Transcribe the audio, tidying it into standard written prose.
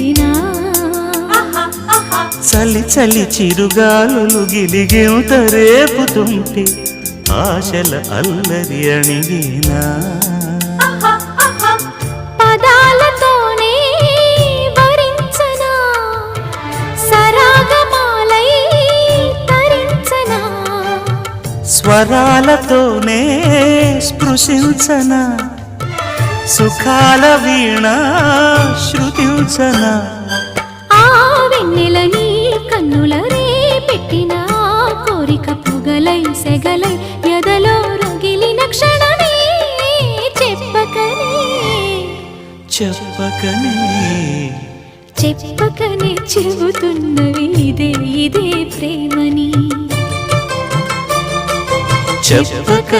ఇదేనా చలి చలి చిరుగాలులు గిలిగింత రేపుతుంటే ఆశల అల్లరి అణిగేనా పదాలతోనే వరించనా సరాగమాలై తరించనా స్వరాలతోనే స్పృశించనా సుఖాల వీణ శృతించనా ఆ వెన్నెలని కన్నుల రే పెట్టిన కోరిక పొగలై సెగలై ఎదలో రగిలిన క్షణమే చెప్పకనే చెప్పకనే చెప్పకనే చెబుతున్నవి ఇదే ఇదే ప్రేమని చెప్పక